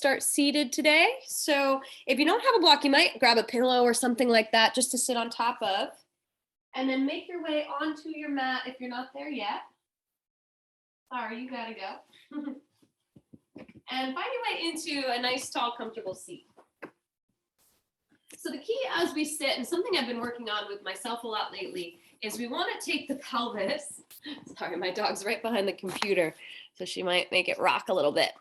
start seated today. So if you don't have a block, you might grab a pillow or something like that just to sit on top of. And then make your way onto your mat if you're not there yet. Sorry, you gotta go. And find your way into a nice, tall, comfortable seat. So the key as we sit, and something I've been working on with myself a lot lately, is we want to take the pelvis. Sorry, my dog's right behind the computer, so she might make it rock a little bit.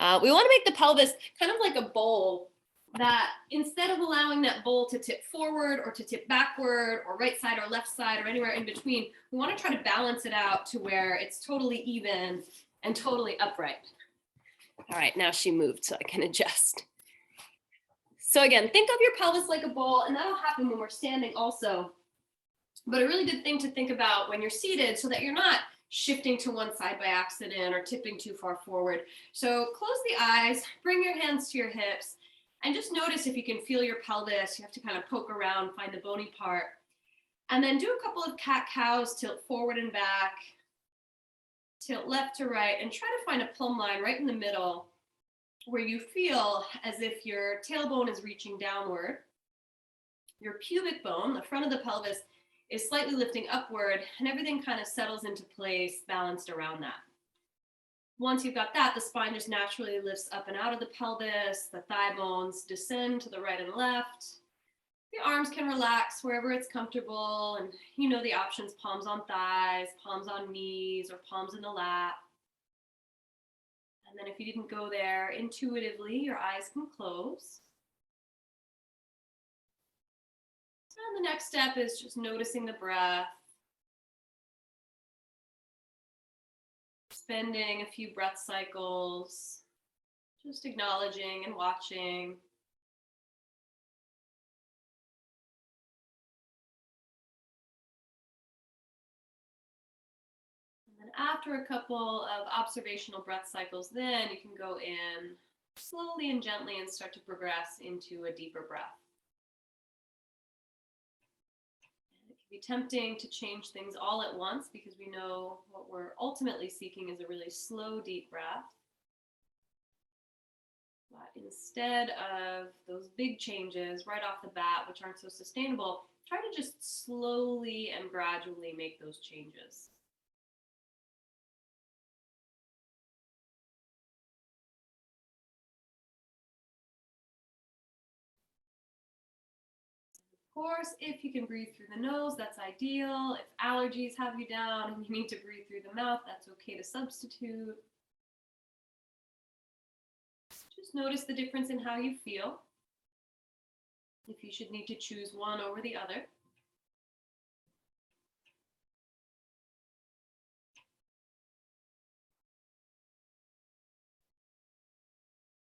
We want to make the pelvis kind of like a bowl that instead of allowing that bowl to tip forward or to tip backward or right side or left side or anywhere in between, we want to try to balance it out to where it's totally even and totally upright. All right, now she moved so I can adjust. So again, think of your pelvis like a bowl, and that'll happen when we're standing also. But a really good thing to think about when you're seated so that you're not shifting to one side by accident or tipping too far forward. So close the eyes, bring your hands to your hips, and just notice if you can feel your pelvis. You have to kind of poke around, find the bony part. And then do a couple of cat-cows, tilt forward and back, tilt left to right, and try to find a plumb line right in the middle where you feel as if your tailbone is reaching downward. Your pubic bone, the front of the pelvis, is slightly lifting upward, and everything kind of settles into place, balanced around that. Once you've got that, the spine just naturally lifts up and out of the pelvis, the thigh bones descend to the right and left. The arms can relax wherever it's comfortable, and you know the options: palms on thighs, palms on knees, or palms in the lap. And then if you didn't go there, intuitively, your eyes can close. And the next step is just noticing the breath. Spending a few breath cycles, just acknowledging and watching. And then after a couple of observational breath cycles, then you can go in slowly and gently and start to progress into a deeper breath. And it can be tempting to change things all at once because we know what we're ultimately seeking is a really slow, deep breath. But instead of those big changes right off the bat, which aren't so sustainable, try to just slowly and gradually make those changes. Of course, if you can breathe through the nose, that's ideal. If allergies have you down and you need to breathe through the mouth, that's okay to substitute. Just notice the difference in how you feel, if you should need to choose one over the other.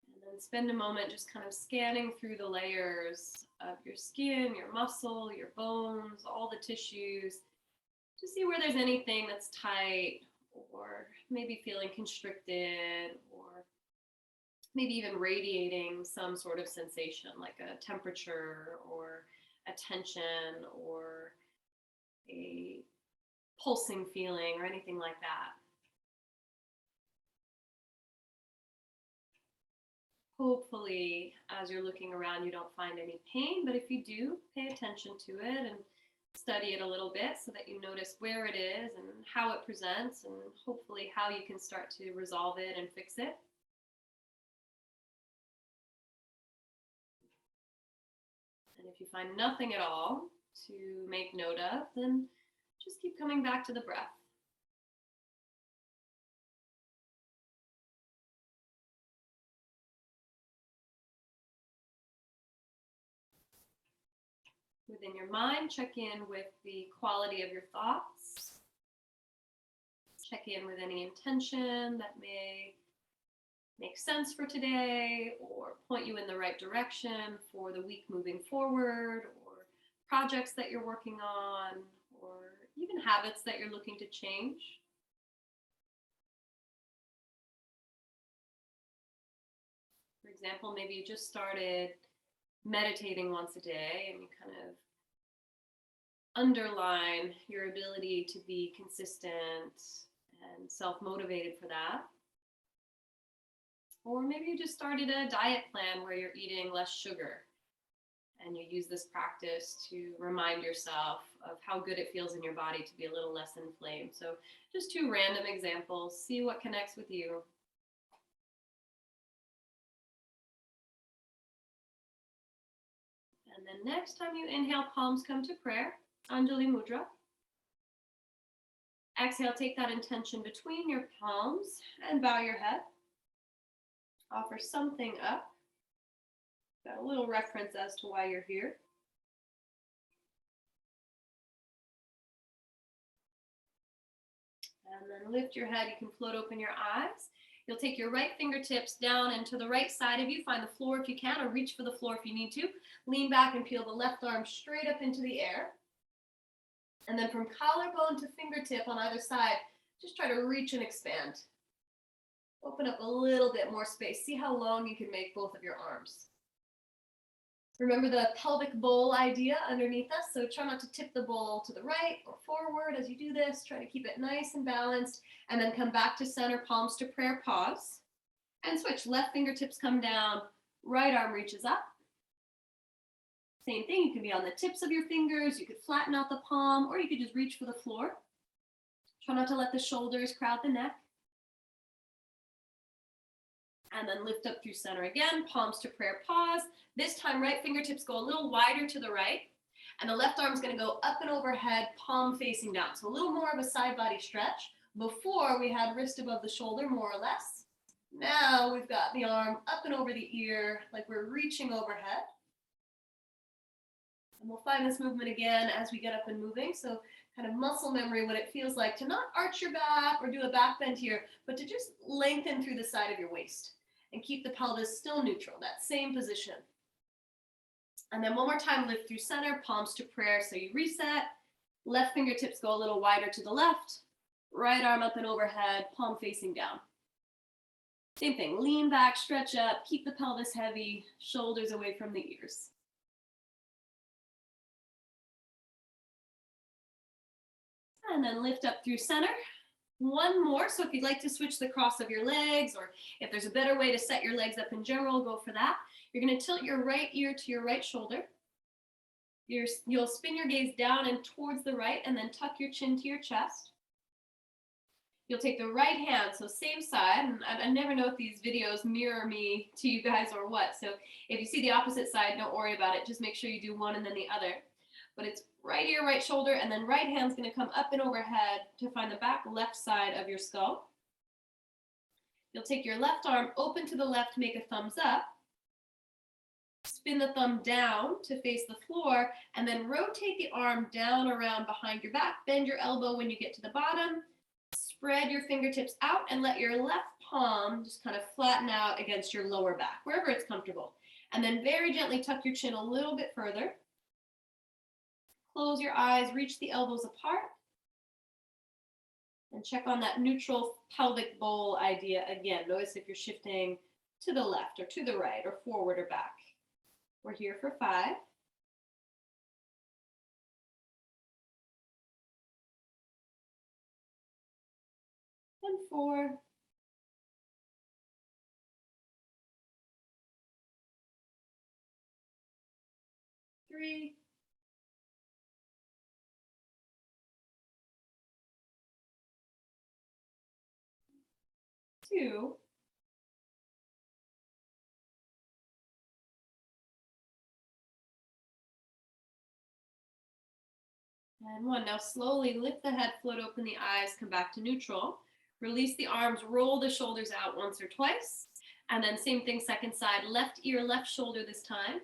And then spend a moment just kind of scanning through the layers of your skin, your muscle, your bones, all the tissues, to see where there's anything that's tight or maybe feeling constricted, or maybe even radiating some sort of sensation like a temperature or a tension or a pulsing feeling or anything like that. Hopefully, as you're looking around, you don't find any pain, but if you do, pay attention to it and study it a little bit so that you notice where it is and how it presents, and hopefully how you can start to resolve it and fix it. And if you find nothing at all to make note of, then just keep coming back to the breath. Within your mind, check in with the quality of your thoughts. Check in with any intention that may make sense for today or point you in the right direction for the week moving forward, or projects that you're working on, or even habits that you're looking to change. For example, maybe you just started meditating once a day and you kind of underline your ability to be consistent and self-motivated for that. Or maybe you just started a diet plan where you're eating less sugar and you use this practice to remind yourself of how good it feels in your body to be a little less inflamed. So just 2 random examples. See what connects with you. And then next time you inhale, palms come to prayer, Anjali Mudra. Exhale, take that intention between your palms and bow your head. Offer something up. Got a little reference as to why you're here. And then lift your head. You can float open your eyes. You'll take your right fingertips down and to the right side of you. Find the floor if you can, or reach for the floor if you need to. Lean back and peel the left arm straight up into the air. And then from collarbone to fingertip on either side, just try to reach and expand. Open up a little bit more space. See how long you can make both of your arms. Remember the pelvic bowl idea underneath us, so try not to tip the bowl to the right or forward as you do this. Try to keep it nice and balanced, and then come back to center, palms to prayer, pause, and switch. Left fingertips come down, right arm reaches up. Same thing, you can be on the tips of your fingers, you could flatten out the palm, or you could just reach for the floor. Try not to let the shoulders crowd the neck. And then lift up through center again, palms to prayer, pause. This time, right fingertips go a little wider to the right, and the left arm's gonna go up and overhead, palm facing down. So a little more of a side body stretch. Before, we had wrist above the shoulder, more or less. Now we've got the arm up and over the ear, like we're reaching overhead. And we'll find this movement again as we get up and moving. So kind of muscle memory, what it feels like to not arch your back or do a back bend here, but to just lengthen through the side of your waist and keep the pelvis still neutral, that same position. And then one more time, lift through center, palms to prayer. So you reset, left fingertips go a little wider to the left, right arm up and overhead, palm facing down. Same thing, lean back, stretch up, keep the pelvis heavy, shoulders away from the ears. And then lift up through center. One more, so if you'd like to switch the cross of your legs, or if there's a better way to set your legs up in general, go for that. You're gonna tilt your right ear to your right shoulder. You'll spin your gaze down and towards the right, and then tuck your chin to your chest. You'll take the right hand, so same side, and I never know if these videos mirror me to you guys or what, so if you see the opposite side, don't worry about it, just make sure you do one and then the other. But it's right ear, right shoulder, and then right hand's gonna come up and overhead to find the back left side of your skull. You'll take your left arm open to the left, make a thumbs up. Spin the thumb down to face the floor, and then rotate the arm down around behind your back. Bend your elbow when you get to the bottom. Spread your fingertips out and let your left palm just kind of flatten out against your lower back, wherever it's comfortable. And then very gently tuck your chin a little bit further. Close your eyes, reach the elbows apart, and check on that neutral pelvic bowl idea again. Notice if you're shifting to the left or to the right or forward or back. We're here for 5. And 4. 3. 2. And 1. Now slowly lift the head, float open the eyes, come back to neutral. Release the arms, roll the shoulders out once or twice. And then same thing, second side, left ear, left shoulder this time.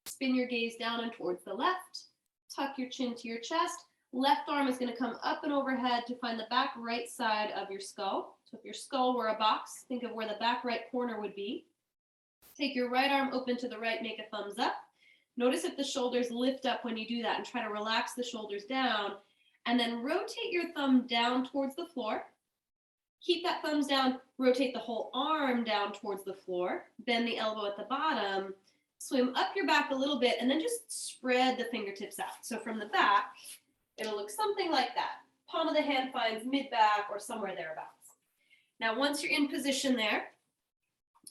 Spin your gaze down and towards the left. Tuck your chin to your chest. Left arm is going to come up and overhead to find the back right side of your skull. So if your skull were a box, think of where the back right corner would be. Take your right arm open to the right, make a thumbs up. Notice if the shoulders lift up when you do that, and try to relax the shoulders down. And then rotate your thumb down towards the floor. Keep that thumbs down, rotate the whole arm down towards the floor. Bend the elbow at the bottom. Swim up your back a little bit, and then just spread the fingertips out. So from the back, it'll look something like that. Palm of the hand finds mid-back or somewhere thereabouts. Now, once you're in position there,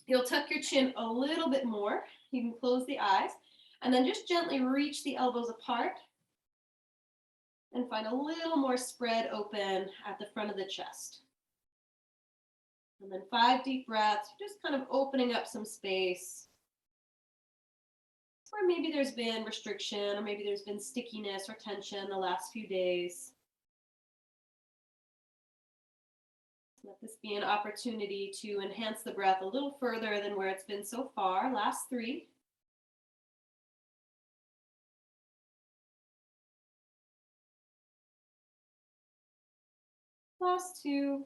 You'll tuck your chin a little bit more. You can close the eyes and then just gently reach the elbows apart and find a little more spread open at the front of the chest. And then 5 deep breaths, just kind of opening up some space where maybe there's been restriction or maybe there's been stickiness or tension the last few days. Let this be an opportunity to enhance the breath a little further than where it's been so far. Last 3. Last 2.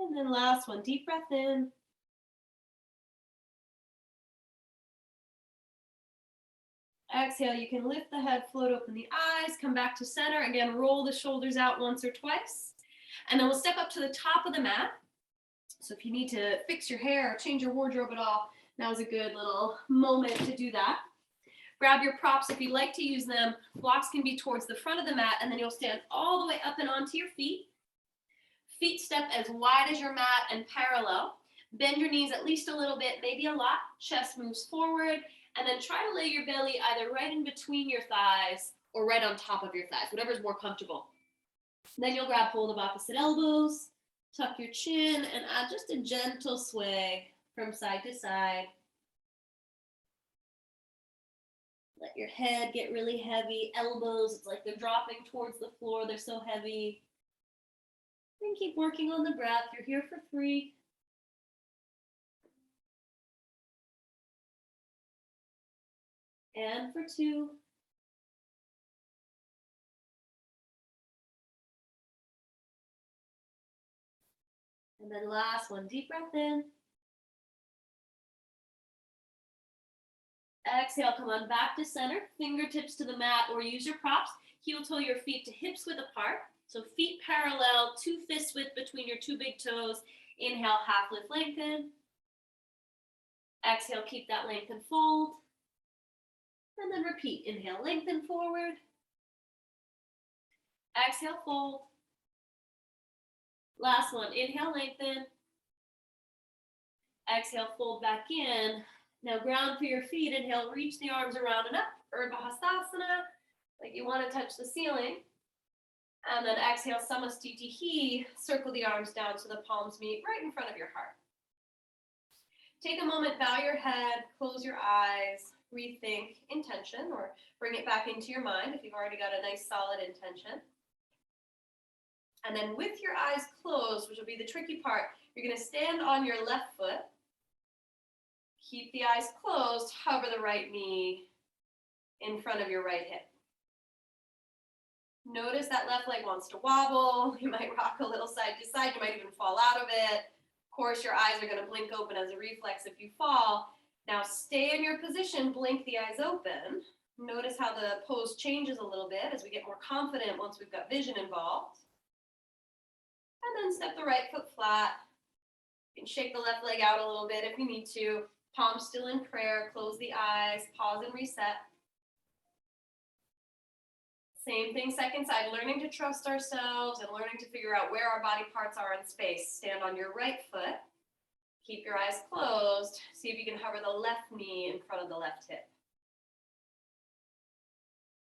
And then last one, deep breath in. Exhale, you can lift the head, float open the eyes, come back to center. Again, roll the shoulders out once or twice. And then we'll step up to the top of the mat. So if you need to fix your hair or change your wardrobe at all, now's a good little moment to do that. Grab your props if you like to use them. Blocks can be towards the front of the mat, and then you'll stand all the way up and onto your feet. Feet step as wide as your mat and parallel. Bend your knees at least a little bit, maybe a lot. Chest moves forward. And then try to lay your belly either right in between your thighs or right on top of your thighs, whatever's more comfortable. Then you'll grab hold of opposite elbows, tuck your chin, and add just a gentle sway from side to side. Let your head get really heavy. Elbows, it's like they're dropping towards the floor. They're so heavy. And keep working on the breath. You're here for 3. And for 2. And then last one, deep breath in. Exhale, come on back to center, fingertips to the mat or use your props. Heel toe your feet to hips width apart. So feet parallel, 2 fists width between your 2 big toes. Inhale, half lift, lengthen. Exhale, keep that length and fold. And then repeat. Inhale, lengthen forward. Exhale, fold. Last one. Inhale, lengthen. Exhale, fold back in. Now ground through your feet. Inhale, reach the arms around and up. Vinyasas, like you want to touch the ceiling. And then exhale, Samastitihi. Circle the arms down so the palms meet right in front of your heart. Take a moment, bow your head, close your eyes. Rethink intention or bring it back into your mind if you've already got a nice solid intention. And then with your eyes closed, which will be the tricky part, you're going to stand on your left foot. Keep the eyes closed, hover the right knee in front of your right hip. Notice that left leg wants to wobble. You might rock a little side to side. You might even fall out of it. Of course, your eyes are going to blink open as a reflex if you fall. Now stay in your position, blink the eyes open. Notice how the pose changes a little bit as we get more confident once we've got vision involved. And then step the right foot flat. You can shake the left leg out a little bit if you need to. Palms still in prayer, close the eyes, pause and reset. Same thing, second side, learning to trust ourselves and learning to figure out where our body parts are in space. Stand on your right foot. Keep your eyes closed. See if you can hover the left knee in front of the left hip.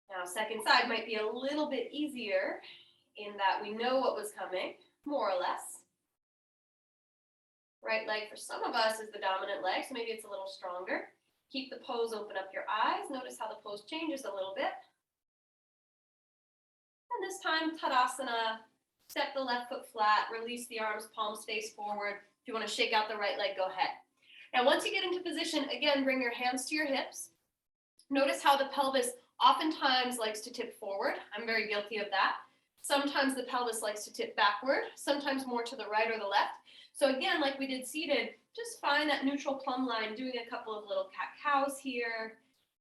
Now, second side might be a little bit easier in that we know what was coming, more or less. Right leg for some of us is the dominant leg, so maybe it's a little stronger. Keep the pose, open up your eyes. Notice how the pose changes a little bit. And this time, Tadasana. Step the left foot flat, release the arms, palms face forward. If you want to shake out the right leg, go ahead. Now, once you get into position, again, bring your hands to your hips. Notice how the pelvis oftentimes likes to tip forward. I'm very guilty of that. Sometimes the pelvis likes to tip backward, sometimes more to the right or the left. So again, like we did seated, just find that neutral plumb line, doing a couple of little cat-cows here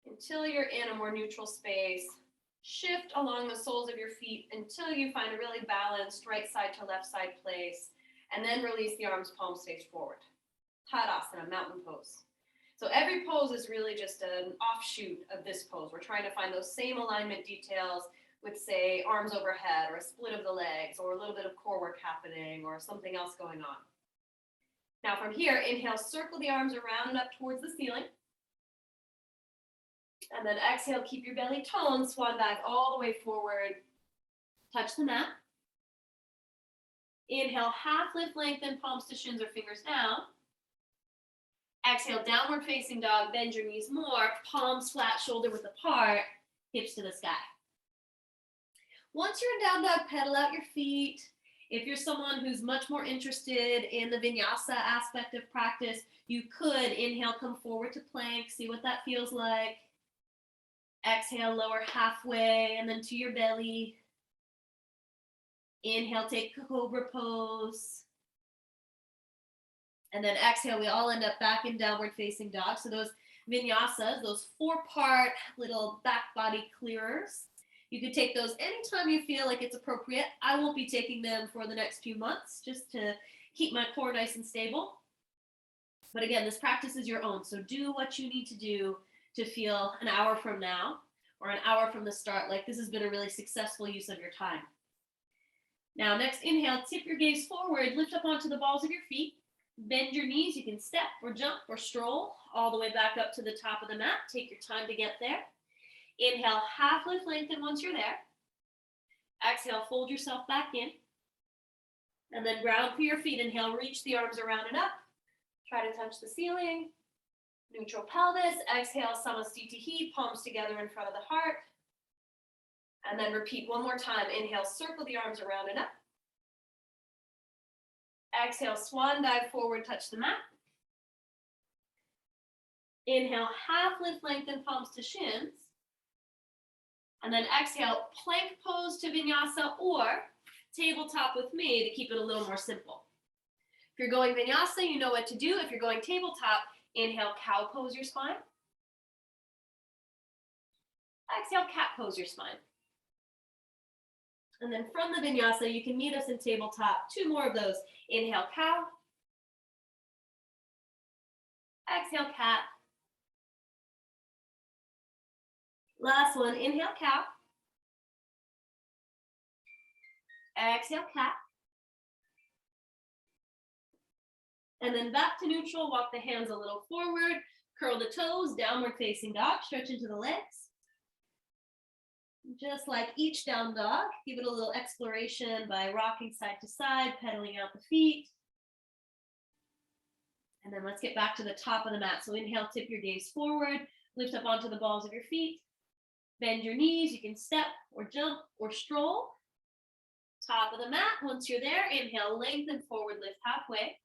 until you're in a more neutral space. Shift along the soles of your feet until you find a really balanced right side to left side place, and then release the arms, palms face forward. Tadasana, mountain pose. So every pose is really just an offshoot of this pose. We're trying to find those same alignment details with, say, arms overhead or a split of the legs or a little bit of core work happening or something else going on. Now from here, inhale, circle the arms around and up towards the ceiling. And then exhale, keep your belly toned, swan dive all the way forward. Touch the mat. Inhale, half lift, lengthen, palms to shins or fingers down. Exhale, downward facing dog, bend your knees more, palms flat, shoulder width apart, hips to the sky. Once you're in down dog, pedal out your feet. If you're someone who's much more interested in the Vinyasa aspect of practice, you could inhale, come forward to plank, see what that feels like. Exhale, lower halfway, and then to your belly. Inhale, take cobra pose. And then exhale, we all end up back in downward facing dog. So those Vinyasas, those 4-part little back body clearers, you could take those anytime you feel like it's appropriate. I won't be taking them for the next few months just to keep my core nice and stable. But again, this practice is your own. So do what you need to do to feel an hour from now or an hour from the start like this has been a really successful use of your time. Now, next inhale, tip your gaze forward, lift up onto the balls of your feet, bend your knees. You can step or jump or stroll all the way back up to the top of the mat. Take your time to get there. Inhale, half lift, lengthen once you're there. Exhale, fold yourself back in. And then ground through your feet. Inhale, reach the arms around and up. Try to touch the ceiling. Neutral pelvis. Exhale, Samastitihi, palms together in front of the heart. And then repeat one more time. Inhale, circle the arms around and up. Exhale, swan dive forward, touch the mat. Inhale, half lift, lengthen, palms to shins. And then exhale, plank pose to Vinyasa or tabletop with me to keep it a little more simple. If you're going Vinyasa, you know what to do. If you're going tabletop, inhale, cow pose your spine. Exhale, cat pose your spine. And then from the Vinyasa, you can meet us in tabletop. 2 more of those. Inhale, cow. Exhale, cat. Last one, inhale, cow. Exhale, cat. And then back to neutral, walk the hands a little forward, curl the toes, downward facing dog, stretch into the legs. Just like each down dog, give it a little exploration by rocking side to side, pedaling out the feet. And then let's get back to the top of the mat. So inhale, tip your gaze forward, lift up onto the balls of your feet, bend your knees. You can step or jump or stroll. Top of the mat. Once you're there, inhale, lengthen forward, lift halfway.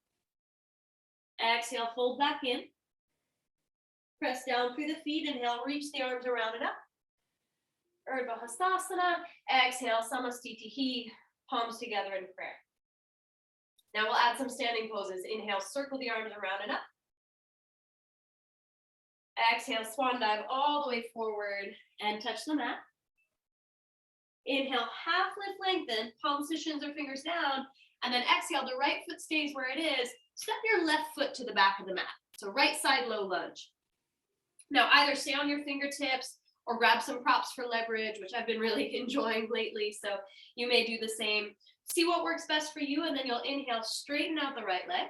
Exhale, fold back in. Press down through the feet. Inhale, reach the arms around and up. Urdhva Hastasana. Exhale, Samastitihi, palms together in prayer. Now we'll add some standing poses. Inhale, circle the arms around and up. Exhale, swan dive all the way forward and touch the mat. Inhale, half lift, lengthen, palms to shins or fingers down. And then exhale, the right foot stays where it is. Step your left foot to the back of the mat. So right side low lunge. Now either stay on your fingertips or grab some props for leverage, which I've been really enjoying lately. So you may do the same. See what works best for you, and then you'll inhale, straighten out the right leg.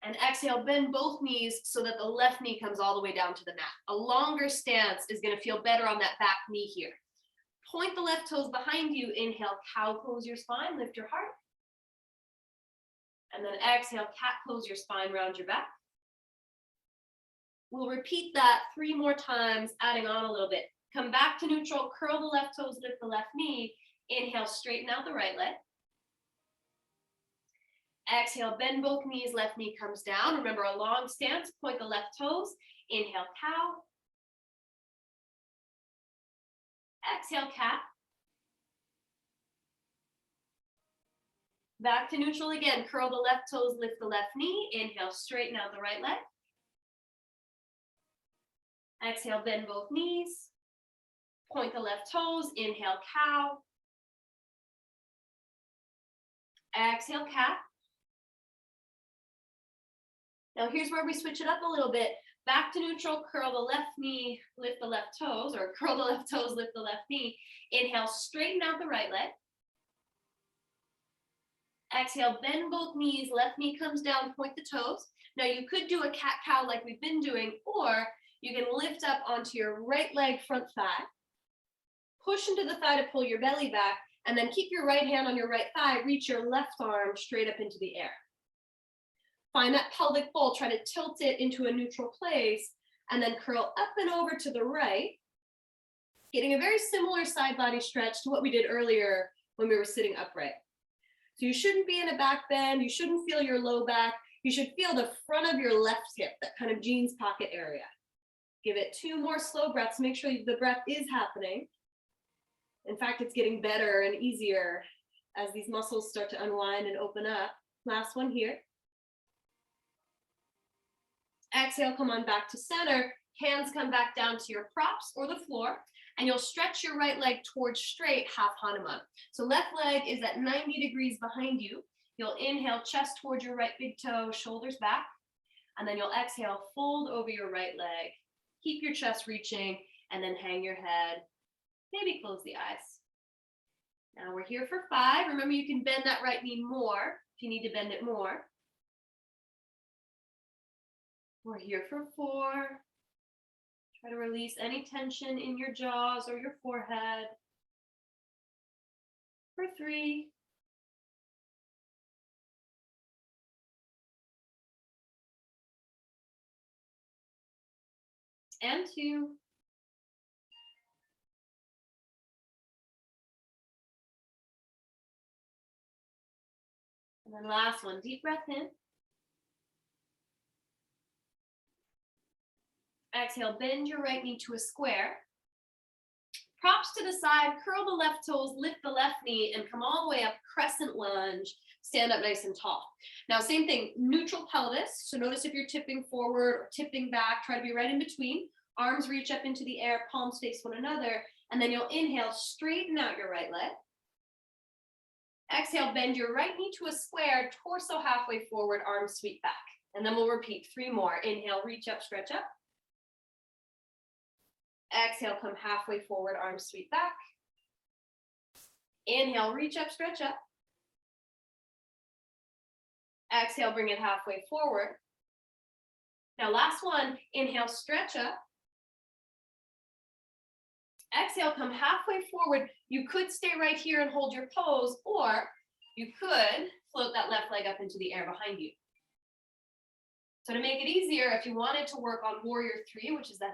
And exhale, bend both knees so that the left knee comes all the way down to the mat. A longer stance is going to feel better on that back knee here. Point the left toes behind you. Inhale, cow pose your spine, lift your heart. And then exhale, cat pose your spine, round your back. We'll repeat that 3 more times, adding on a little bit. Come back to neutral, curl the left toes, lift the left knee. Inhale, straighten out the right leg. Exhale, bend both knees, left knee comes down. Remember, a long stance, point the left toes. Inhale, cow. Exhale, cat. Back to neutral again. Curl the left toes, lift the left knee. Inhale, straighten out the right leg. Exhale, bend both knees. Point the left toes. Inhale, cow. Exhale, cat. Now here's where we switch it up a little bit. Back to neutral, curl the left knee, lift the left toes, or curl the left toes, lift the left knee. Inhale, straighten out the right leg. Exhale, bend both knees, left knee comes down, point the toes. Now you could do a cat-cow like we've been doing, or you can lift up onto your right leg front thigh, push into the thigh to pull your belly back, and then keep your right hand on your right thigh, reach your left arm straight up into the air. Find that pelvic fold, try to tilt it into a neutral place, and then curl up and over to the right, getting a very similar side body stretch to what we did earlier when we were sitting upright. So you shouldn't be in a back bend, you shouldn't feel your low back, you should feel the front of your left hip, that kind of jeans pocket area. Give it 2 more slow breaths, make sure the breath is happening. In fact, it's getting better and easier as these muscles start to unwind and open up. Last one here. Exhale, come on back to center, hands come back down to your props or the floor, and you'll stretch your right leg towards straight, half Hanuman. So left leg is at 90 degrees behind you. You'll inhale, chest towards your right big toe, shoulders back, and then you'll exhale, fold over your right leg. Keep your chest reaching, and then hang your head. Maybe close the eyes. Now we're here for 5. Remember, you can bend that right knee more if you need to bend it more. We're here for 4. Try to release any tension in your jaws or your forehead. For 3. And 2. And then last one, deep breath in. Exhale, bend your right knee to a square. Props to the side, curl the left toes, lift the left knee, and come all the way up, crescent lunge. Stand up nice and tall. Now, same thing, neutral pelvis. So notice if you're tipping forward or tipping back, try to be right in between. Arms reach up into the air, palms face one another, and then you'll inhale, straighten out your right leg. Exhale, bend your right knee to a square, torso halfway forward, arms sweep back. And then we'll repeat 3 more. Inhale, reach up, stretch up. Exhale, come halfway forward, arms sweep back. Inhale, reach up, stretch up. Exhale, bring it halfway forward. Now last one, inhale, stretch up. Exhale, come halfway forward. You could stay right here and hold your pose, or you could float that left leg up into the air behind you. So to make it easier, if you wanted to work on Warrior 3, which is the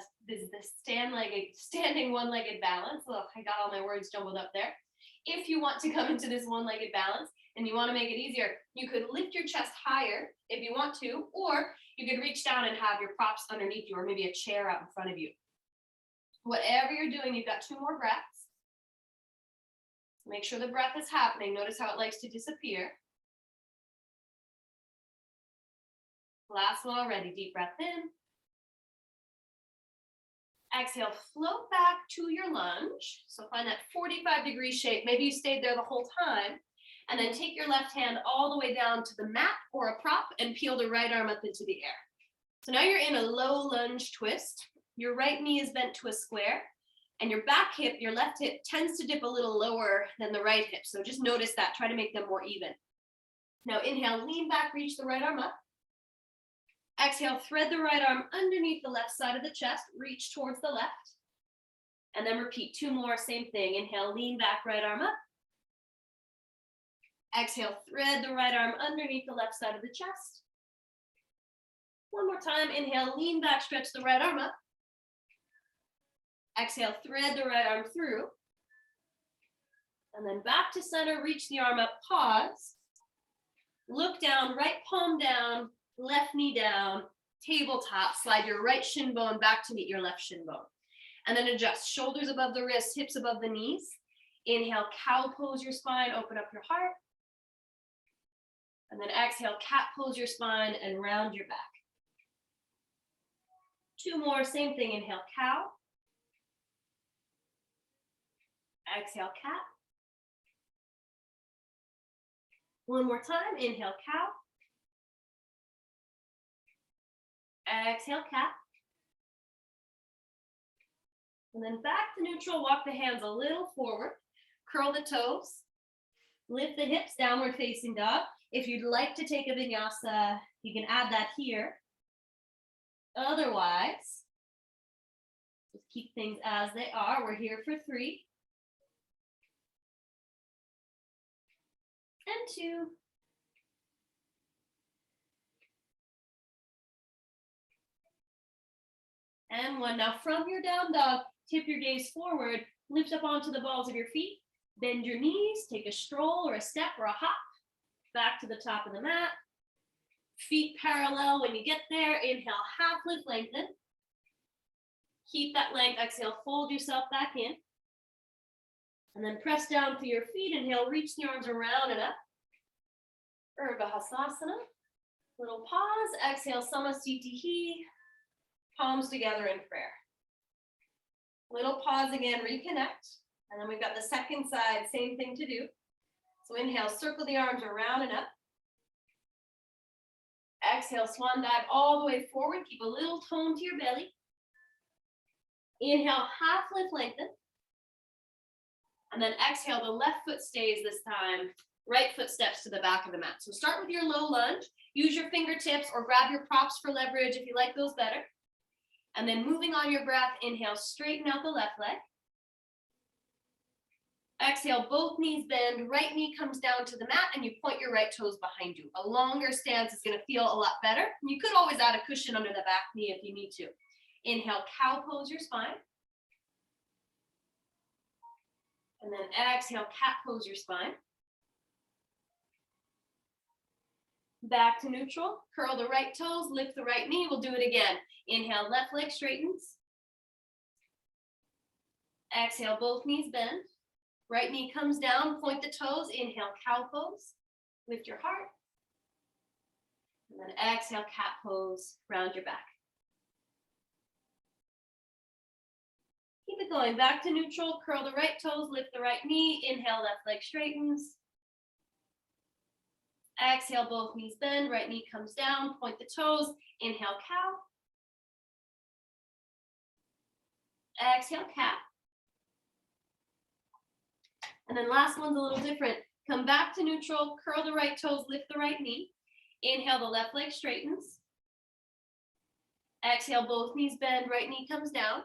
standing one-legged balance, look, I got all my words jumbled up there. If you want to come into this one-legged balance and you want to make it easier, you could lift your chest higher if you want to, or you could reach down and have your props underneath you, or maybe a chair out in front of you. Whatever you're doing, you've got 2 more breaths. Make sure the breath is happening. Notice how it likes to disappear. Last one already, deep breath in. Exhale, float back to your lunge. So find that 45-degree shape. Maybe you stayed there the whole time. And then take your left hand all the way down to the mat or a prop and peel the right arm up into the air. So now you're in a low lunge twist. Your right knee is bent to a square, and your back hip, your left hip, tends to dip a little lower than the right hip. So just notice that. Try to make them more even. Now inhale, lean back, reach the right arm up. Exhale, thread the right arm underneath the left side of the chest, reach towards the left. And then repeat 2 more, same thing. Inhale, lean back, right arm up. Exhale, thread the right arm underneath the left side of the chest. 1 more time, inhale, lean back, stretch the right arm up. Exhale, thread the right arm through. And then back to center, reach the arm up, pause. Look down, right palm down, left knee down, tabletop, slide your right shin bone back to meet your left shin bone. And then adjust, shoulders above the wrists, hips above the knees. Inhale, cow pose your spine, open up your heart. And then exhale, cat pose your spine and round your back. 2 more, same thing, inhale, cow. Exhale, cat. 1 more time, inhale, cow. Exhale, cat. And then back to neutral, walk the hands a little forward, curl the toes, lift the hips, downward facing dog. If you'd like to take a vinyasa, you can add that here. Otherwise, just keep things as they are. We're here for 3. And 2. And 1. Now from your down dog, tip your gaze forward, lift up onto the balls of your feet, bend your knees, take a stroll or a step or a hop, back to the top of the mat. Feet parallel when you get there. Inhale, half lift, lengthen. Keep that length. Exhale, fold yourself back in. And then press down through your feet. Inhale, reach the arms around and up. Vinyasas. Little pause. Exhale, Samasthiti. Palms together in prayer. Little pause again, reconnect. And then we've got the second side, same thing to do. So inhale, circle the arms around and up. Exhale, swan dive all the way forward. Keep a little tone to your belly. Inhale, half lift, lengthen. And then exhale, the left foot stays this time. Right foot steps to the back of the mat. So start with your low lunge. Use your fingertips or grab your props for leverage if you like those better. And then moving on your breath, inhale, straighten out the left leg. Exhale, both knees bend, right knee comes down to the mat, and you point your right toes behind you. A longer stance is going to feel a lot better. You could always add a cushion under the back knee if you need to. Inhale, cow pose your spine. And then exhale, cat pose your spine. Back to neutral, curl the right toes, lift the right knee. We'll do it again. Inhale, left leg straightens. Exhale, both knees bend. Right knee comes down, point the toes. Inhale, cow pose. Lift your heart. And then exhale, cat pose, round your back. Keep it going. Back to neutral, curl the right toes, lift the right knee. Inhale, left leg straightens. Exhale, both knees bend, right knee comes down, point the toes. Inhale, cow. Exhale, cat. And then last one's a little different. Come back to neutral, curl the right toes, lift the right knee. Inhale, the left leg straightens. Exhale, both knees bend, right knee comes down.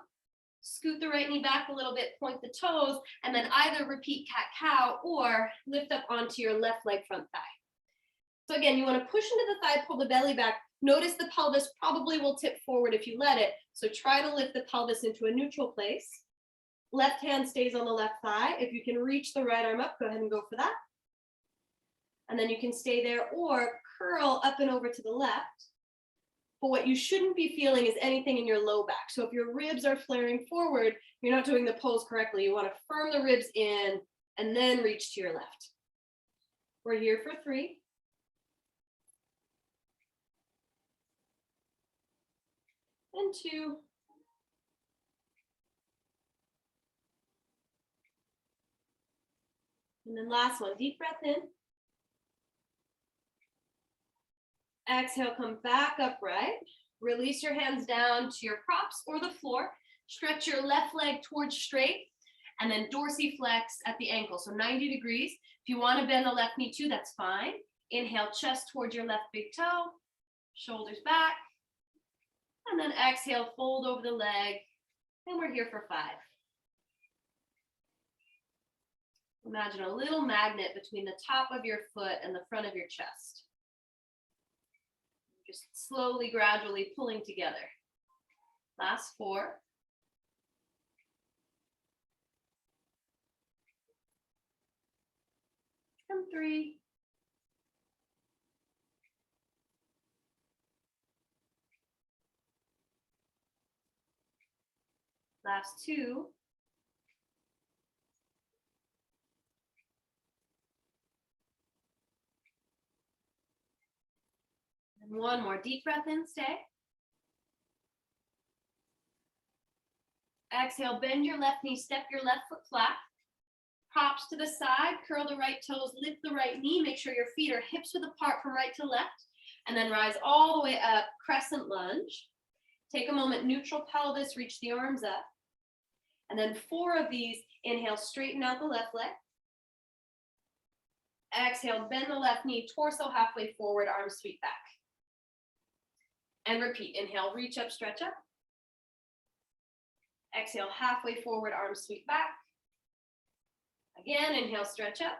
Scoot the right knee back a little bit, point the toes, and then either repeat cat-cow or lift up onto your left leg front thigh. So again, you want to push into the thigh, pull the belly back. Notice the pelvis probably will tip forward if you let it. So try to lift the pelvis into a neutral place. Left hand stays on the left thigh. If you can reach the right arm up, go ahead and go for that. And then you can stay there or curl up and over to the left. But what you shouldn't be feeling is anything in your low back. So if your ribs are flaring forward, you're not doing the pose correctly. You want to firm the ribs in and then reach to your left. We're here for 3. And 2. And then last one, deep breath in. Exhale, come back upright. Release your hands down to your props or the floor. Stretch your left leg towards straight and then dorsiflex at the ankle. So 90 degrees. If you want to bend the left knee too, that's fine. Inhale, chest towards your left big toe. Shoulders back. And then exhale, fold over the leg. And we're here for 5. Imagine a little magnet between the top of your foot and the front of your chest. Just slowly, gradually pulling together. Last 4. And 3. Last 2. And 1 more deep breath in, stay. Exhale, bend your left knee, step your left foot flat. Props to the side, curl the right toes, lift the right knee, make sure your feet are hips width apart from right to left, and then rise all the way up, crescent lunge. Take a moment, neutral pelvis, reach the arms up. And then 4 of these, inhale, straighten out the left leg. Exhale, bend the left knee, torso halfway forward, arms sweep back. And repeat, inhale, reach up, stretch up. Exhale, halfway forward, arms sweep back. Again, inhale, stretch up.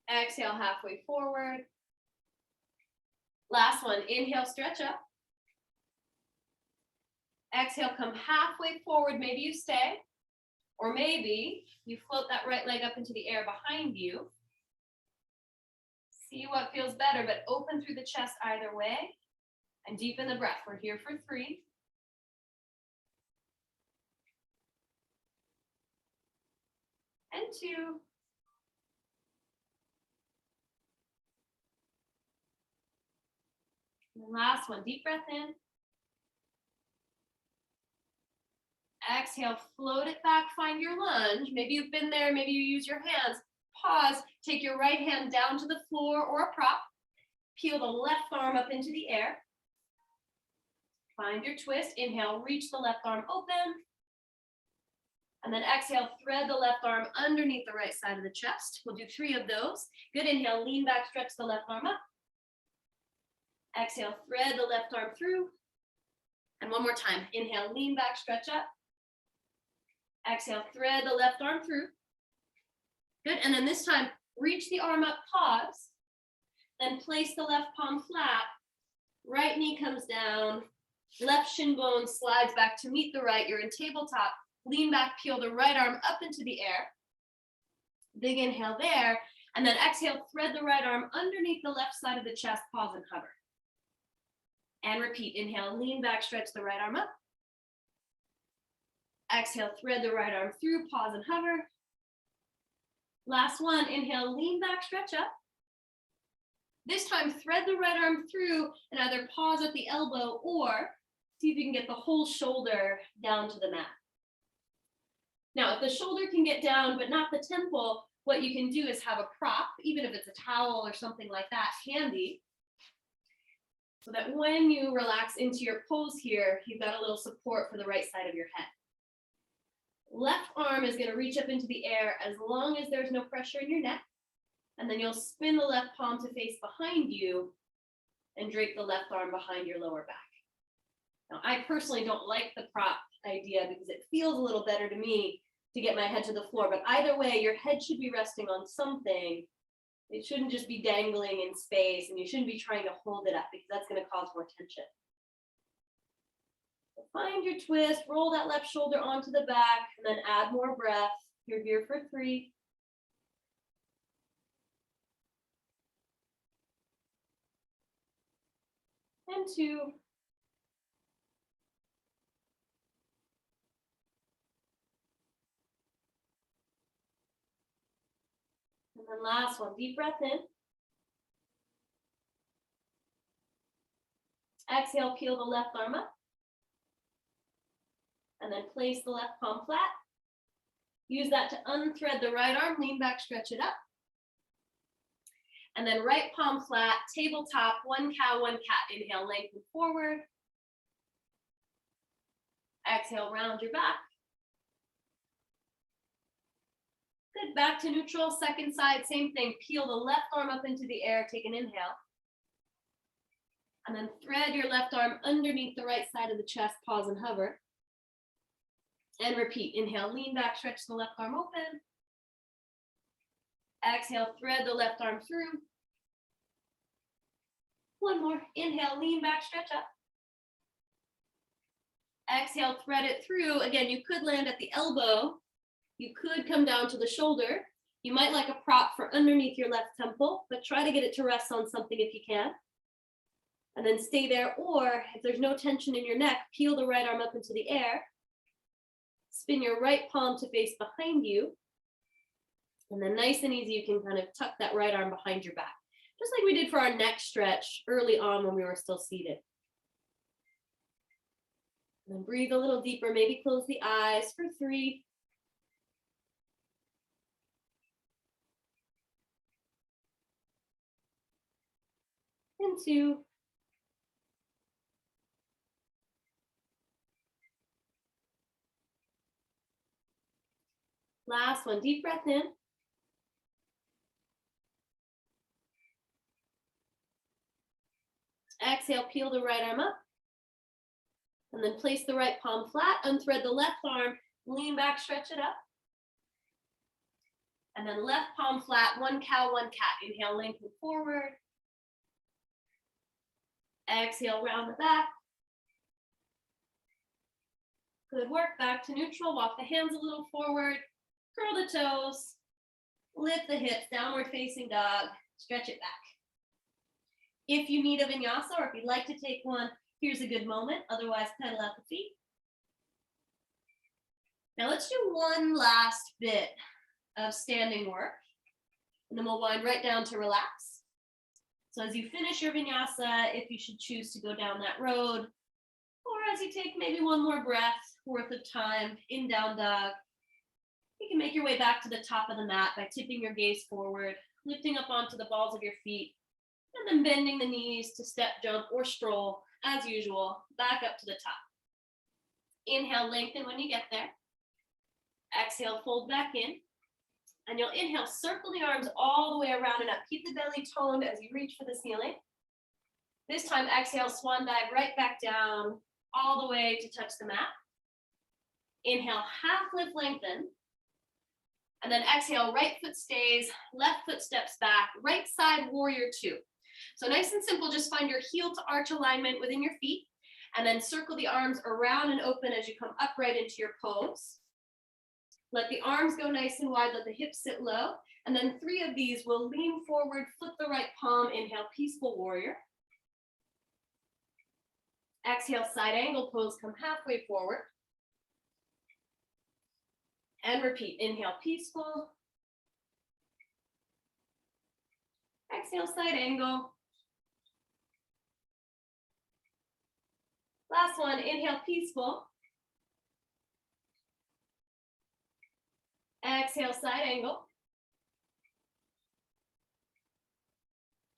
Exhale, halfway forward. Last one, inhale, stretch up. Exhale, come halfway forward, maybe you stay. Or maybe you float that right leg up into the air behind you. See what feels better, but open through the chest either way. And deepen the breath. We're here for 3. And 2. And the last one, deep breath in. Exhale, float it back, find your lunge. Maybe you've been there, maybe you use your hands. Pause, take your right hand down to the floor or a prop. Peel the left arm up into the air. Find your twist. Inhale, reach the left arm open. And then exhale, thread the left arm underneath the right side of the chest. We'll do 3 of those. Good, inhale, lean back, stretch the left arm up. Exhale, thread the left arm through. And one more time. Inhale, lean back, stretch up. Exhale, thread the left arm through. Good, and then this time, reach the arm up, pause. Then place the left palm flat. Right knee comes down. Left shin bone slides back to meet the right. You're in tabletop. Lean back, peel the right arm up into the air. Big inhale there. And then exhale, thread the right arm underneath the left side of the chest, pause and hover. And repeat, inhale, lean back, stretch the right arm up. Exhale, thread the right arm through, pause and hover. Last one, inhale, lean back, stretch up. This time, thread the right arm through and either pause at the elbow or see if you can get the whole shoulder down to the mat. Now, if the shoulder can get down, but not the temple, what you can do is have a prop, even if it's a towel or something like that, handy, so that when you relax into your pose here, you've got a little support for the right side of your head. Left arm is going to reach up into the air as long as there's no pressure in your neck. And then you'll spin the left palm to face behind you and drape the left arm behind your lower back. Now, I personally don't like the prop idea because it feels a little better to me to get my head to the floor. But either way, your head should be resting on something. It shouldn't just be dangling in space, and you shouldn't be trying to hold it up because that's going to cause more tension. So find your twist, roll that left shoulder onto the back, and then add more breath. You're here for 3. And 2. And then last one, deep breath in. Exhale, peel the left arm up. And then place the left palm flat. Use that to unthread the right arm, lean back, stretch it up. And then right palm flat, tabletop, 1 cow, 1 cat. Inhale, lengthen forward. Exhale, round your back. Good, back to neutral, second side, same thing. Peel the left arm up into the air, take an inhale. And then thread your left arm underneath the right side of the chest, pause and hover. And repeat, inhale, lean back, stretch the left arm open. Exhale, thread the left arm through. One more, inhale, lean back, stretch up. Exhale, thread it through. Again, you could land at the elbow. You could come down to the shoulder. You might like a prop for underneath your left temple, but try to get it to rest on something if you can. And then stay there, or if there's no tension in your neck, peel the right arm up into the air. Spin your right palm to face behind you. And then nice and easy, you can kind of tuck that right arm behind your back. Just like we did for our neck stretch early on when we were still seated. And then breathe a little deeper, maybe close the eyes for 3. And 2. Last one, deep breath in. Exhale, peel the right arm up. And then place the right palm flat, unthread the left arm, lean back, stretch it up. And then left palm flat, one cow, one cat. Inhale, lengthen forward. Exhale, round the back. Good work, back to neutral. Walk the hands a little forward, curl the toes, lift the hips, downward facing dog, stretch it back. If you need a vinyasa or if you'd like to take one, here's a good moment. Otherwise, pedal out the feet. Now let's do one last bit of standing work, and then we'll wind right down to relax. So as you finish your vinyasa, if you should choose to go down that road, or as you take maybe one more breath worth of time in down dog, you can make your way back to the top of the mat by tipping your gaze forward, lifting up onto the balls of your feet, and then bending the knees to step, jump, or stroll, as usual, back up to the top. Inhale, lengthen when you get there. Exhale, fold back in. And you'll inhale, circle the arms all the way around and up. Keep the belly toned as you reach for the ceiling. This time, exhale, swan dive right back down, all the way to touch the mat. Inhale, half lift, lengthen. And then exhale, right foot stays, left foot steps back, right side warrior two. So nice and simple, just find your heel to arch alignment within your feet, and then circle the arms around and open as you come upright into your pose. Let the arms go nice and wide, let the hips sit low, and then 3 of these will lean forward, flip the right palm, inhale, peaceful warrior. Exhale, side angle pose, come halfway forward. And repeat, inhale, peaceful. Exhale, side angle. Last one, inhale, peaceful. Exhale, side angle.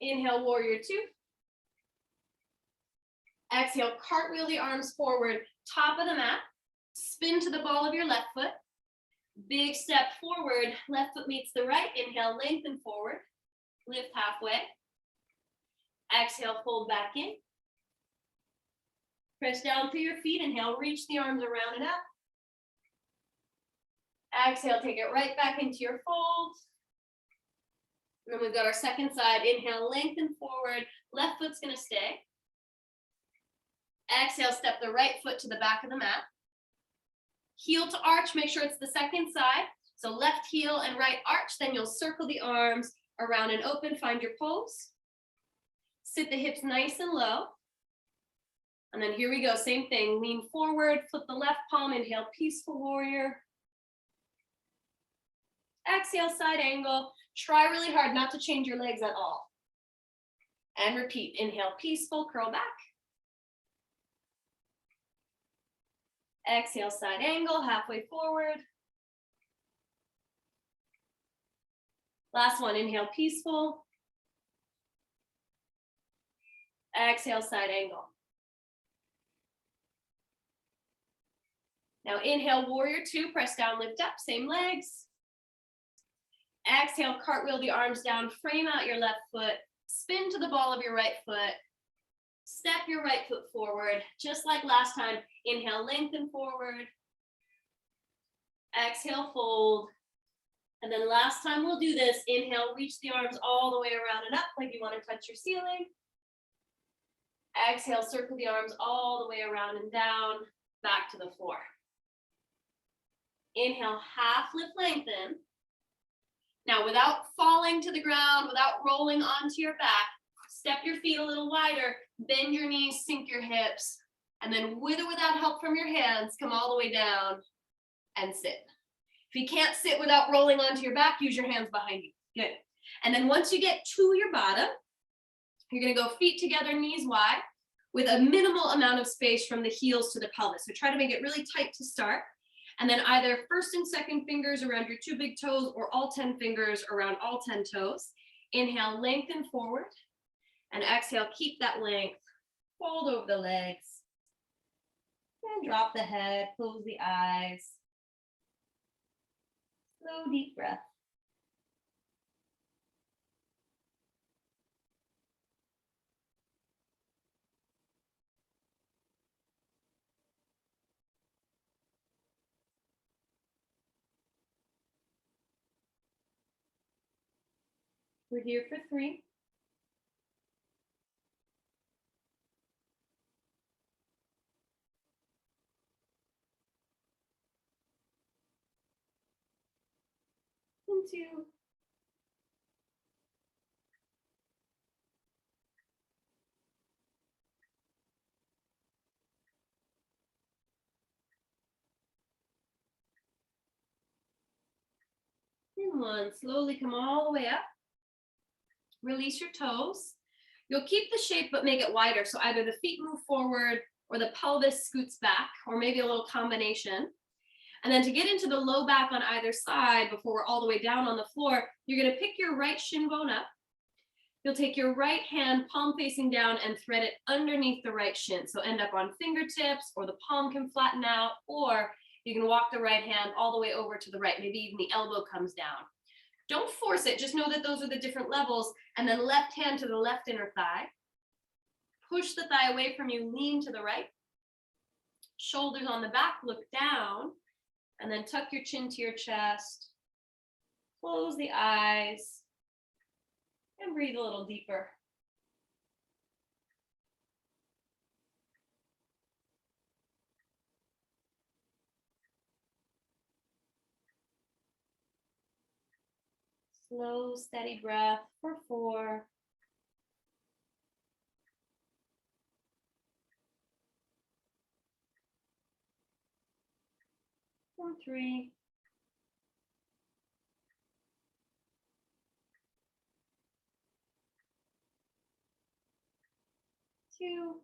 Inhale, warrior two. Exhale, cartwheel the arms forward, top of the mat. Spin to the ball of your left foot. Big step forward, left foot meets the right. Inhale, lengthen forward. Lift halfway. Exhale, fold back in. Press down through your feet. Inhale, reach the arms around and up. Exhale, take it right back into your fold. And then we've got our second side. Inhale, lengthen forward. Left foot's gonna stay. Exhale, step the right foot to the back of the mat. Heel to arch, make sure it's the second side. So left heel and right arch, then you'll circle the arms around and open, find your pose. Sit the hips nice and low. And then here we go, same thing. Lean forward, flip the left palm, inhale, peaceful warrior. Exhale, side angle. Try really hard not to change your legs at all. And repeat, inhale, peaceful, curl back. Exhale, side angle, halfway forward. Last one, inhale, peaceful. Exhale, side angle. Now inhale, warrior two, press down, lift up, same legs. Exhale, cartwheel the arms down, frame out your left foot, spin to the ball of your right foot, step your right foot forward, just like last time. Inhale, lengthen forward. Exhale, fold. And then last time we'll do this, inhale, reach the arms all the way around and up like you want to touch your ceiling. Exhale, circle the arms all the way around and down, back to the floor. Inhale, half lift, lengthen. Now without falling to the ground, without rolling onto your back, step your feet a little wider, bend your knees, sink your hips, and then with or without help from your hands, come all the way down and sit. If you can't sit without rolling onto your back, use your hands behind you. Good. And then once you get to your bottom, you're gonna go feet together, knees wide, with a minimal amount of space from the heels to the pelvis. So try to make it really tight to start. And then either first and second fingers around your 2 big toes or all 10 fingers around all 10 toes. Inhale, lengthen forward. And exhale, keep that length. Fold over the legs. And drop the head, close the eyes. Slow, deep breath. We're here for 3. And 2. And 1. Slowly come all the way up. Release your toes. You'll keep the shape, but make it wider. So either the feet move forward or the pelvis scoots back, or maybe a little combination. And then to get into the low back on either side before we're all the way down on the floor, you're going to pick your right shin bone up. You'll take your right hand, palm facing down, and thread it underneath the right shin. So end up on fingertips, or the palm can flatten out, or you can walk the right hand all the way over to the right. Maybe even the elbow comes down. Don't force it. Just know that those are the different levels. And then left hand to the left inner thigh. Push the thigh away from you, lean to the right. Shoulders on the back, look down. And then tuck your chin to your chest. Close the eyes. And breathe a little deeper. Slow, steady breath for 4. For 3. 2.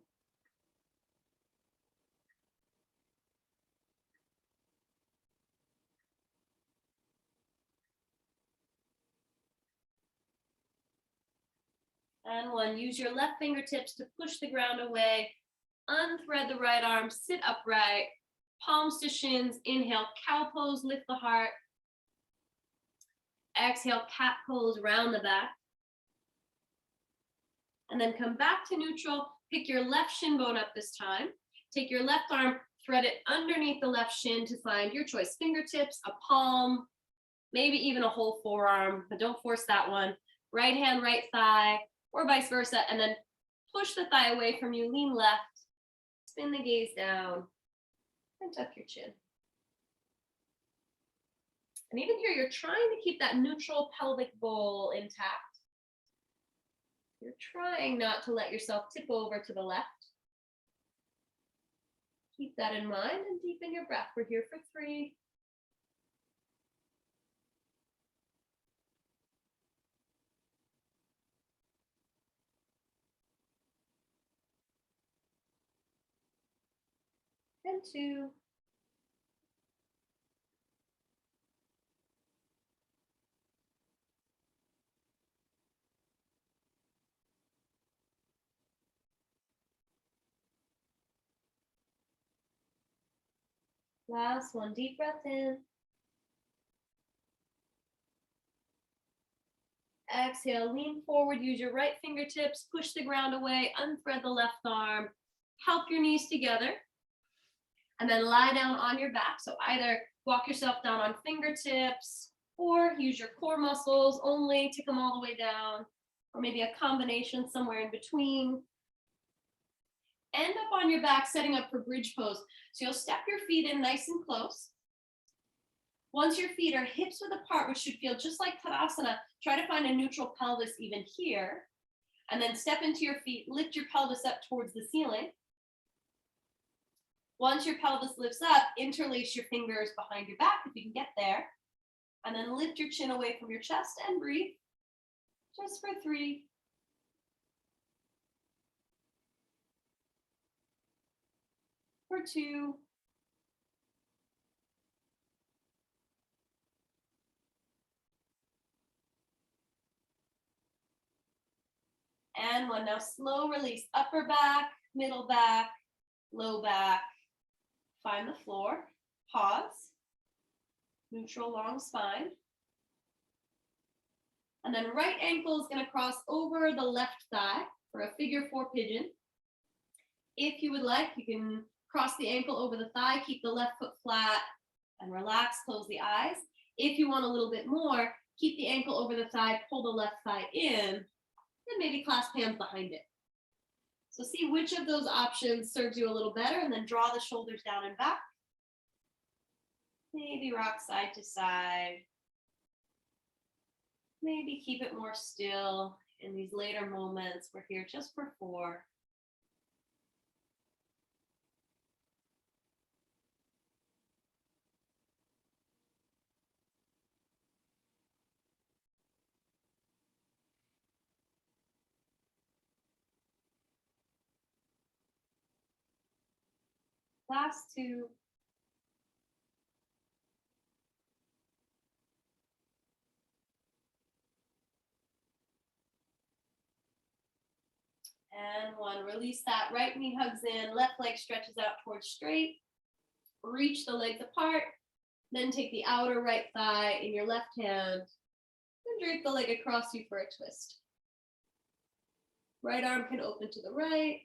And 1. Use your left fingertips to push the ground away. Unthread the right arm, sit upright. Palms to shins. Inhale, cow pose, lift the heart. Exhale, cat pose, round the back. And then come back to neutral. Pick your left shin bone up this time. Take your left arm, thread it underneath the left shin to find your choice. Fingertips, a palm, maybe even a whole forearm, but don't force that one. Right hand, right thigh, or vice versa. And then push the thigh away from you, lean left, spin the gaze down, and tuck your chin. And even here, you're trying to keep that neutral pelvic bowl intact. You're trying not to let yourself tip over to the left. Keep that in mind and deepen your breath. We're here for 3. And 2. Last one, deep breath in. Exhale, lean forward, use your right fingertips, push the ground away, unthread the left arm, help your knees together, and then lie down on your back. So either walk yourself down on fingertips, or use your core muscles only, take them all the way down, or maybe a combination somewhere in between. End up on your back, setting up for bridge pose. So you'll step your feet in nice and close. Once your feet are hips width apart, which should feel just like Tadasana, try to find a neutral pelvis even here. And then step into your feet, lift your pelvis up towards the ceiling. Once your pelvis lifts up, interlace your fingers behind your back if you can get there. And then lift your chin away from your chest and breathe. Just for 3. For 2. And 1. Now slow release, upper back, middle back, low back. Find the floor, pause. Neutral long spine. And then right ankle is going to cross over the left thigh for a figure 4 pigeon. If you would like, you can cross the ankle over the thigh, keep the left foot flat, and relax, close the eyes. If you want a little bit more, keep the ankle over the thigh, pull the left thigh in, and maybe clasp hands behind it. So see which of those options serves you a little better, and then draw the shoulders down and back. Maybe rock side to side. Maybe keep it more still in these later moments. We're here just for 4. Last 2. And 1. Release that. Right knee hugs in, left leg stretches out towards straight. Reach the legs apart. Then take the outer right thigh in your left hand and drape the leg across you for a twist. Right arm can open to the right.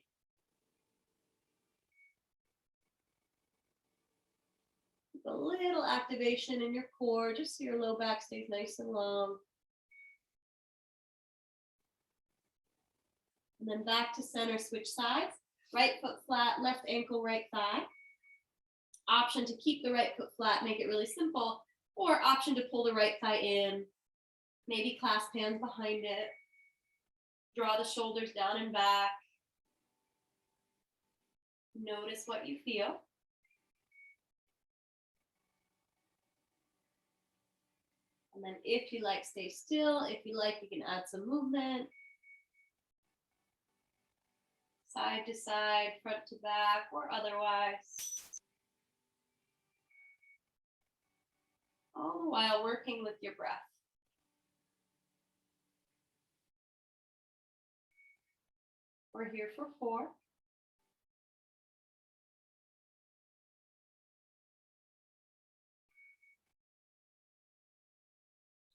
A little activation in your core, just so your low back stays nice and long. And then back to center, switch sides. Right foot flat, left ankle, right thigh. Option to keep the right foot flat, make it really simple, or option to pull the right thigh in, maybe clasp hands behind it. Draw the shoulders down and back. Notice what you feel. And then if you like, stay still. If you like, you can add some movement. Side to side, front to back, or otherwise. All the while working with your breath. We're here for 4.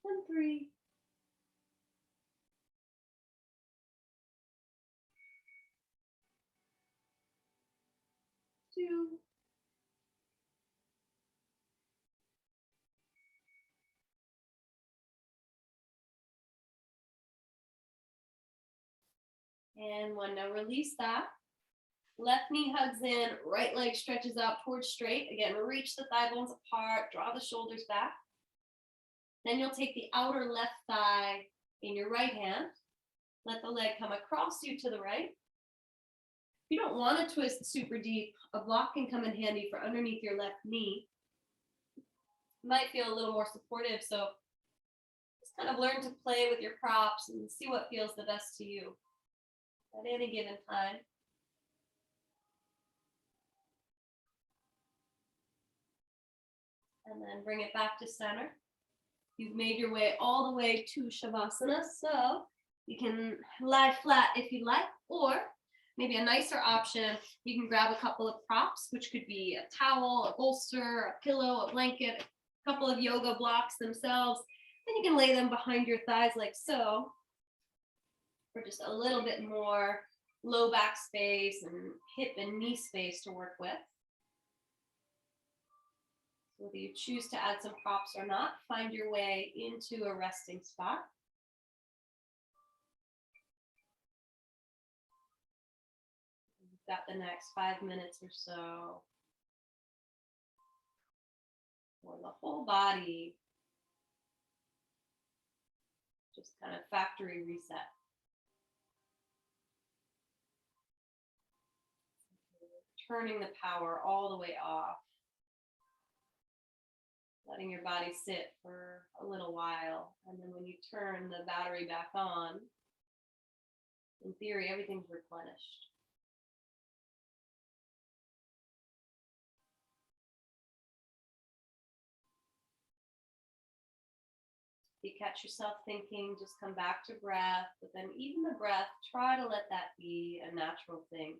And 3. 2. And 1. Now release that. Left knee hugs in, right leg stretches out towards straight. Again, reach the thigh bones apart, draw the shoulders back. Then you'll take the outer left thigh in your right hand. Let the leg come across you to the right. If you don't want to twist super deep, a block can come in handy for underneath your left knee. It might feel a little more supportive, so just kind of learn to play with your props and see what feels the best to you at any given time. And then bring it back to center. You've made your way all the way to Shavasana, so you can lie flat if you like, or maybe a nicer option, you can grab a couple of props, which could be a towel, a bolster, a pillow, a blanket, a couple of yoga blocks themselves. Then you can lay them behind your thighs like so, for just a little bit more low back space and hip and knee space to work with. Whether you choose to add some props or not, find your way into a resting spot. We've got the next 5 minutes or so for the whole body. Just kind of factory reset. Turning the power all the way off. Letting your body sit for a little while. And then when you turn the battery back on, in theory, everything's replenished. If you catch yourself thinking, just come back to breath. But then even the breath, try to let that be a natural thing.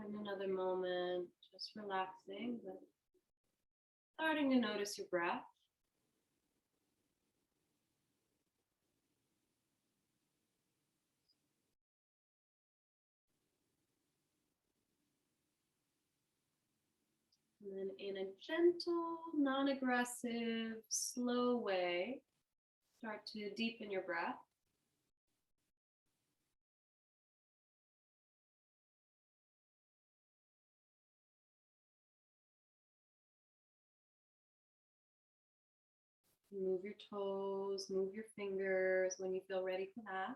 And another moment, just relaxing, but starting to notice your breath. And then in a gentle, non-aggressive, slow way, start to deepen your breath. Move your toes, move your fingers when you feel ready for that.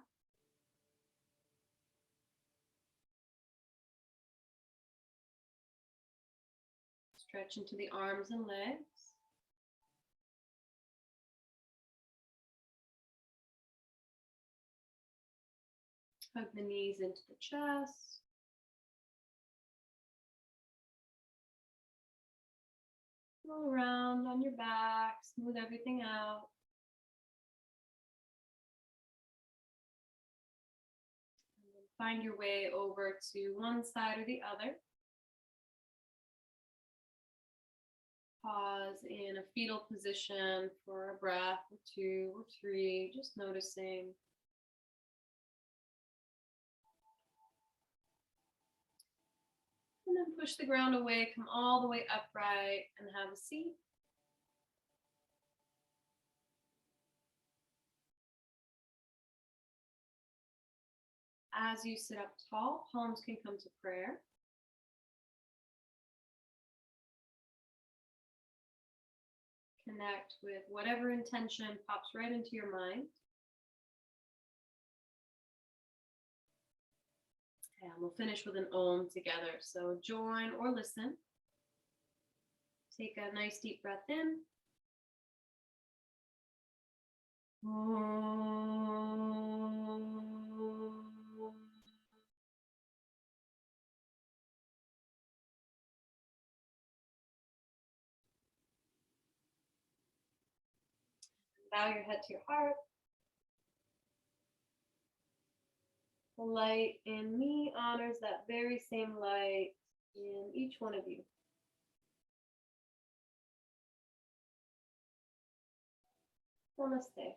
Stretch into the arms and legs. Hug the knees into the chest. Roll around on your back, smooth everything out. And then find your way over to one side or the other. Pause in a fetal position for a breath or two or three, just noticing. And then push the ground away, come all the way upright and have a seat. As you sit up tall, palms can come to prayer. Connect with whatever intention pops right into your mind. And we'll finish with an Om together. So join or listen. Take a nice deep breath in. Bow your head to your heart. The light in me honors that very same light in each one of you. Namaste.